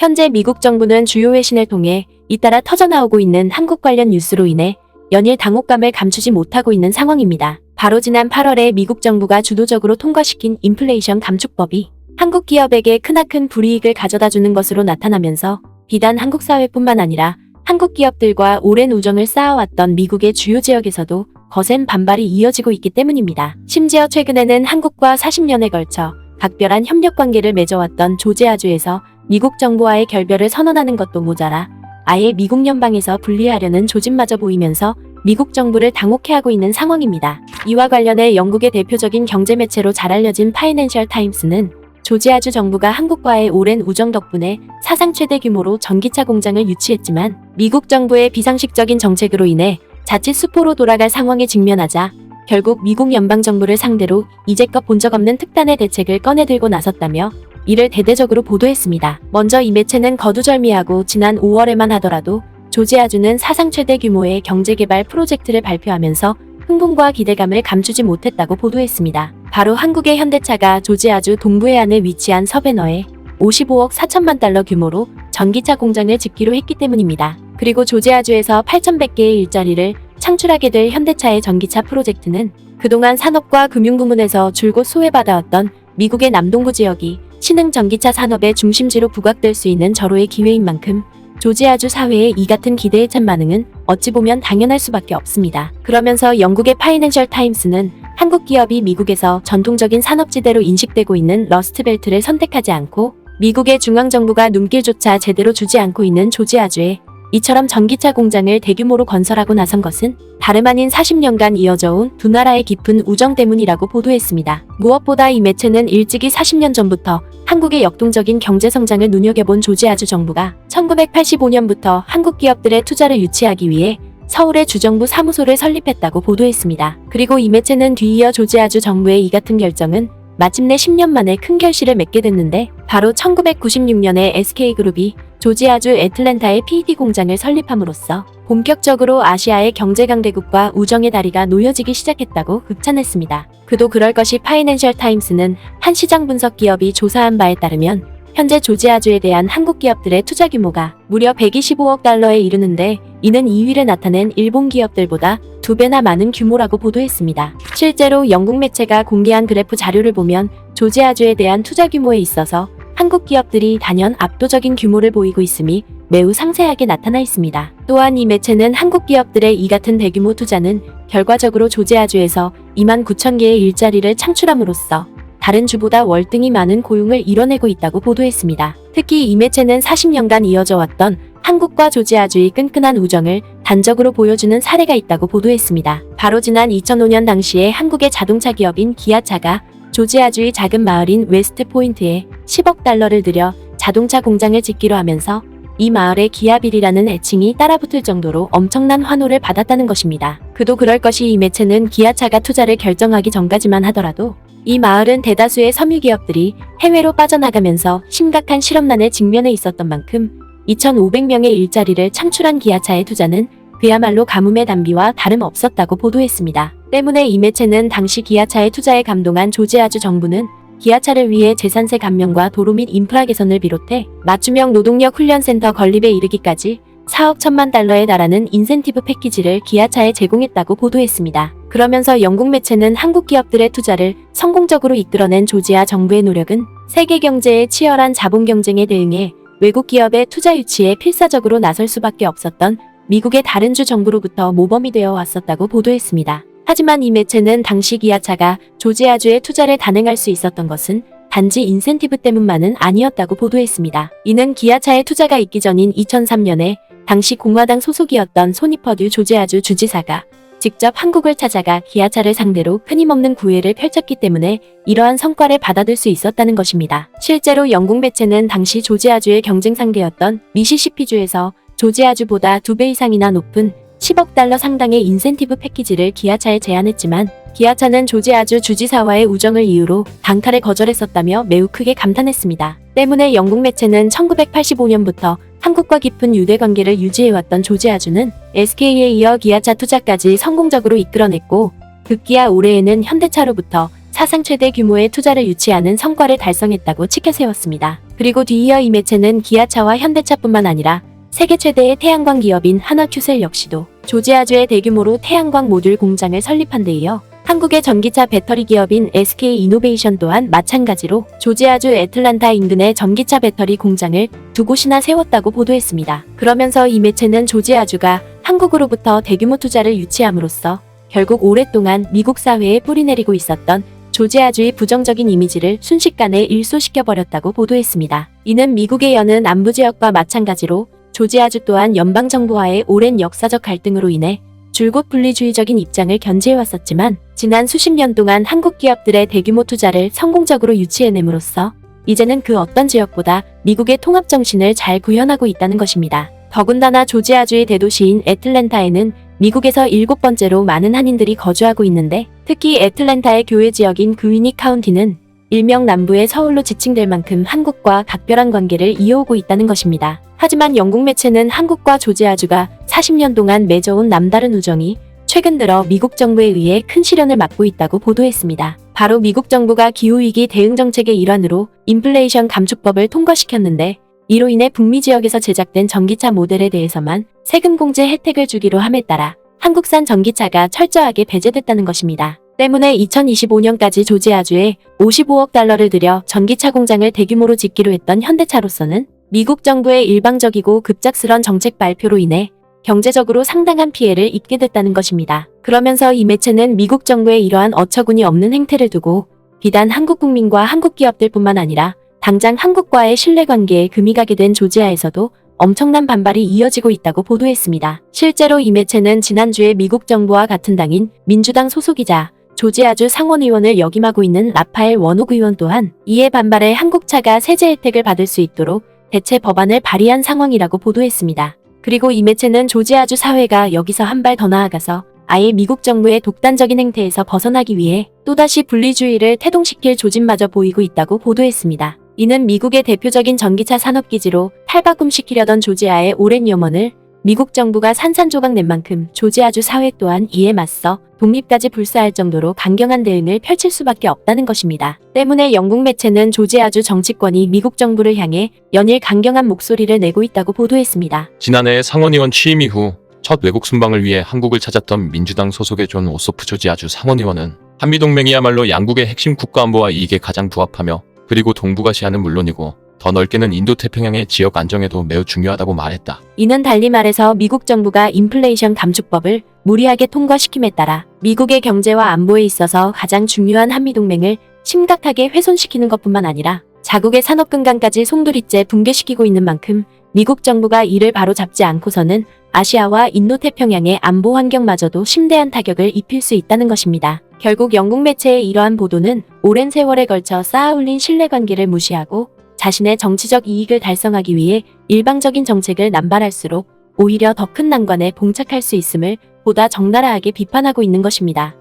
현재 미국 정부는 주요 외신을 통해 잇따라 터져나오고 있는 한국 관련 뉴스로 인해 연일 당혹감을 감추지 못하고 있는 상황입니다. 바로 지난 8월에 미국 정부가 주도적으로 통과시킨 인플레이션 감축법이 한국 기업에게 크나큰 불이익을 가져다주는 것으로 나타나면서 비단 한국 사회뿐만 아니라 한국 기업들과 오랜 우정을 쌓아왔던 미국의 주요 지역에서도 거센 반발이 이어지고 있기 때문입니다. 심지어 최근에는 한국과 40년에 걸쳐 각별한 협력 관계를 맺어왔던 조지아주에서 미국 정부와의 결별을 선언하는 것도 모자라 아예 미국 연방에서 분리하려는 조짐마저 보이면서 미국 정부를 당혹해하고 있는 상황입니다. 이와 관련해 영국의 대표적인 경제 매체로 잘 알려진 파이낸셜 타임스는 조지아주 정부가 한국과의 오랜 우정 덕분에 사상 최대 규모로 전기차 공장을 유치했지만 미국 정부의 비상식적인 정책으로 인해 자칫 수포로 돌아갈 상황에 직면하자 결국 미국 연방정부를 상대로 이제껏 본 적 없는 특단의 대책을 꺼내들고 나섰다며 이를 대대적으로 보도했습니다. 먼저 이 매체는 거두절미하고 지난 5월에만 하더라도 조지아주는 사상 최대 규모의 경제개발 프로젝트를 발표하면서 흥분과 기대감을 감추지 못했다고 보도했습니다. 바로 한국의 현대차가 조지아주 동부 해안에 위치한 서베너에 55억 4천만 달러 규모로 전기차 공장을 짓기로 했기 때문입니다. 그리고 조지아주에서 8,100개의 일자리를 창출하게 될 현대차의 전기차 프로젝트는 그동안 산업과 금융 부문에서 줄곧 소외받아왔던 미국의 남동부 지역이 신흥 전기차 산업의 중심지로 부각될 수 있는 절호의 기회인 만큼 조지아주 사회의 이 같은 기대에 찬 반응은 어찌 보면 당연할 수밖에 없습니다. 그러면서 영국의 파이낸셜 타임스는 한국 기업이 미국에서 전통적인 산업지대로 인식되고 있는 러스트벨트를 선택하지 않고 미국의 중앙정부가 눈길조차 제대로 주지 않고 있는 조지아주에 이처럼 전기차 공장을 대규모로 건설하고 나선 것은 다름 아닌 40년간 이어져 온 두 나라의 깊은 우정 때문이라고 보도했습니다. 무엇보다 이 매체는 일찍이 40년 전부터 한국의 역동적인 경제성장을 눈여겨본 조지아주 정부가 1985년부터 한국 기업들의 투자를 유치하기 위해 서울에 주정부 사무소를 설립했다고 보도했습니다. 그리고 이 매체는 뒤이어 조지아주 정부의 이 같은 결정은 마침내 10년 만에 큰 결실을 맺게 됐는데 바로 1996년에 SK그룹이 조지아주 애틀랜타의 PET 공장을 설립함으로써 본격적으로 아시아의 경제 강대국과 우정의 다리가 놓여지기 시작했다고 극찬했습니다. 그도 그럴 것이 파이낸셜 타임스는 한 시장 분석 기업이 조사한 바에 따르면 현재 조지아주에 대한 한국 기업들의 투자 규모가 무려 125억 달러에 이르는데 이는 2위를 나타낸 일본 기업들보다 2배나 많은 규모라고 보도했습니다. 실제로 영국 매체가 공개한 그래프 자료를 보면 조지아주에 대한 투자 규모에 있어서 한국 기업들이 단연 압도적인 규모를 보이고 있음이 매우 상세하게 나타나 있습니다. 또한 이 매체는 한국 기업들의 이 같은 대규모 투자는 결과적으로 조지아주에서 29,000개의 일자리를 창출함으로써 다른 주보다 월등히 많은 고용을 이뤄내고 있다고 보도했습니다. 특히 이 매체는 40년간 이어져 왔던 한국과 조지아주의 끈끈한 우정을 단적으로 보여주는 사례가 있다고 보도했습니다. 바로 지난 2005년 당시에 한국의 자동차 기업인 기아차가 조지아주의 작은 마을인 웨스트 포인트에 10억 달러를 들여 자동차 공장을 짓기로 하면서 이 마을에 기아빌이라는 애칭이 따라붙을 정도로 엄청난 환호를 받았다는 것입니다. 그도 그럴 것이 이 매체는 기아차가 투자를 결정하기 전까지만 하더라도 이 마을은 대다수의 섬유 기업들이 해외로 빠져나가면서 심각한 실업난에 직면해 있었던 만큼 2,500명의 일자리를 창출한 기아차의 투자는 그야말로 가뭄의 단비와 다름없었다고 보도했습니다. 때문에 이 매체는 당시 기아차의 투자에 감동한 조지아주 정부는 기아차를 위해 재산세 감면과 도로 및 인프라 개선을 비롯해 맞춤형 노동력 훈련센터 건립에 이르기까지 4억 1천만 달러에 달하는 인센티브 패키지를 기아차에 제공했다고 보도했습니다. 그러면서 영국 매체는 한국 기업들의 투자를 성공적으로 이끌어낸 조지아 정부의 노력은 세계 경제의 치열한 자본 경쟁에 대응해 외국 기업의 투자 유치에 필사적으로 나설 수밖에 없었던 미국의 다른 주 정부로부터 모범이 되어 왔었다고 보도했습니다. 하지만 이 매체는 당시 기아차가 조지아주에 투자를 단행할 수 있었던 것은 단지 인센티브 때문만은 아니었다고 보도했습니다. 이는 기아차의 투자가 있기 전인 2003년에 당시 공화당 소속이었던 소니퍼듀 조지아주 주지사가 직접 한국을 찾아가 기아차를 상대로 끊임없는 구애를 펼쳤기 때문에 이러한 성과를 받아들 수 있었다는 것입니다. 실제로 영국 매체는 당시 조지아주의 경쟁 상대였던 미시시피주에서 조지아주보다 2배 이상이나 높은 10억 달러 상당의 인센티브 패키지를 기아차에 제안했지만 기아차는 조지아주 주지사와의 우정을 이유로 단칼에 거절했었다며 매우 크게 감탄했습니다. 때문에 영국 매체는 1985년부터 한국과 깊은 유대 관계를 유지해왔던 조지아주는 SK에 이어 기아차 투자까지 성공적으로 이끌어냈고 급기야 올해에는 현대차로부터 사상 최대 규모의 투자를 유치하는 성과를 달성했다고 치켜세웠습니다. 그리고 뒤이어 이 매체는 기아차와 현대차뿐만 아니라 세계 최대의 태양광 기업인 한화큐셀 역시도 조지아주에 대규모로 태양광 모듈 공장을 설립한 데 이어 한국의 전기차 배터리 기업인 SK이노베이션 또한 마찬가지로 조지아주 애틀란타 인근에 전기차 배터리 공장을 2곳이나 세웠다고 보도했습니다. 그러면서 이 매체는 조지아주가 한국으로부터 대규모 투자를 유치함으로써 결국 오랫동안 미국 사회에 뿌리내리고 있었던 조지아주의 부정적인 이미지를 순식간에 일소시켜버렸다고 보도했습니다. 이는 미국의 여는 안보지역과 마찬가지로 조지아주 또한 연방정부와의 오랜 역사적 갈등으로 인해 줄곧 분리주의적인 입장을 견지해왔었지만 지난 수십 년 동안 한국 기업들의 대규모 투자를 성공적으로 유치해냄으로써 이제는 그 어떤 지역보다 미국의 통합 정신을 잘 구현하고 있다는 것입니다. 더군다나 조지아주의 대도시인 애틀랜타에는 미국에서 7번째로 많은 한인들이 거주하고 있는데 특히 애틀랜타의 교외 지역인 그위니 카운티는 일명 남부의 서울로 지칭될 만큼 한국과 각별한 관계를 이어오고 있다는 것입니다. 하지만 영국 매체는 한국과 조지아주가 40년 동안 맺어온 남다른 우정이 최근 들어 미국 정부에 의해 큰 시련을 맞고 있다고 보도했습니다. 바로 미국 정부가 기후위기 대응 정책의 일환으로 인플레이션 감축법을 통과시켰는데 이로 인해 북미 지역에서 제작된 전기차 모델에 대해서만 세금 공제 혜택을 주기로 함에 따라 한국산 전기차가 철저하게 배제됐다는 것입니다. 때문에 2025년까지 조지아주에 55억 달러를 들여 전기차 공장을 대규모로 짓기로 했던 현대차로서는 미국 정부의 일방적이고 급작스런 정책 발표로 인해 경제적으로 상당한 피해를 입게 됐다는 것입니다. 그러면서 이 매체는 미국 정부의 이러한 어처구니 없는 행태를 두고 비단 한국 국민과 한국 기업들뿐만 아니라 당장 한국과의 신뢰관계에 금이 가게 된 조지아에서도 엄청난 반발이 이어지고 있다고 보도했습니다. 실제로 이 매체는 지난주에 미국 정부와 같은 당인 민주당 소속이자 조지아주 상원의원을 역임하고 있는 라파엘 워녹 의원 또한 이에 반발해 한국차가 세제 혜택을 받을 수 있도록 대체 법안을 발의한 상황이라고 보도했습니다. 그리고 이 매체는 조지아주 사회가 여기서 한 발 더 나아가서 아예 미국 정부의 독단적인 행태에서 벗어나기 위해 또다시 분리주의를 태동시킬 조짐마저 보이고 있다고 보도했습니다. 이는 미국의 대표적인 전기차 산업기지로 탈바꿈시키려던 조지아의 오랜 염원을 미국 정부가 산산조각 낸 만큼 조지아주 사회 또한 이에 맞서 독립까지 불사할 정도로 강경한 대응을 펼칠 수밖에 없다는 것입니다. 때문에 영국 매체는 조지아주 정치권이 미국 정부를 향해 연일 강경한 목소리를 내고 있다고 보도했습니다. 지난해 상원의원 취임 이후 첫 외국 순방을 위해 한국을 찾았던 민주당 소속의 존 오소프 조지아주 상원의원은 한미동맹이야말로 양국의 핵심 국가안보와 이익에 가장 부합하며 그리고 동북아시아는 물론이고 더 넓게는 인도태평양의 지역 안정에도 매우 중요하다고 말했다. 이는 달리 말해서 미국 정부가 인플레이션 감축법을 무리하게 통과시킴에 따라 미국의 경제와 안보에 있어서 가장 중요한 한미동맹을 심각하게 훼손시키는 것뿐만 아니라 자국의 산업근간까지 송두리째 붕괴시키고 있는 만큼 미국 정부가 이를 바로잡지 않고서는 아시아와 인도태평양의 안보 환경마저도 심대한 타격을 입힐 수 있다는 것입니다. 결국 영국 매체의 이러한 보도는 오랜 세월에 걸쳐 쌓아올린 신뢰관계를 무시하고 자신의 정치적 이익을 달성하기 위해 일방적인 정책을 남발할수록 오히려 더 큰 난관에 봉착할 수 있음을 보다 적나라하게 비판하고 있는 것입니다.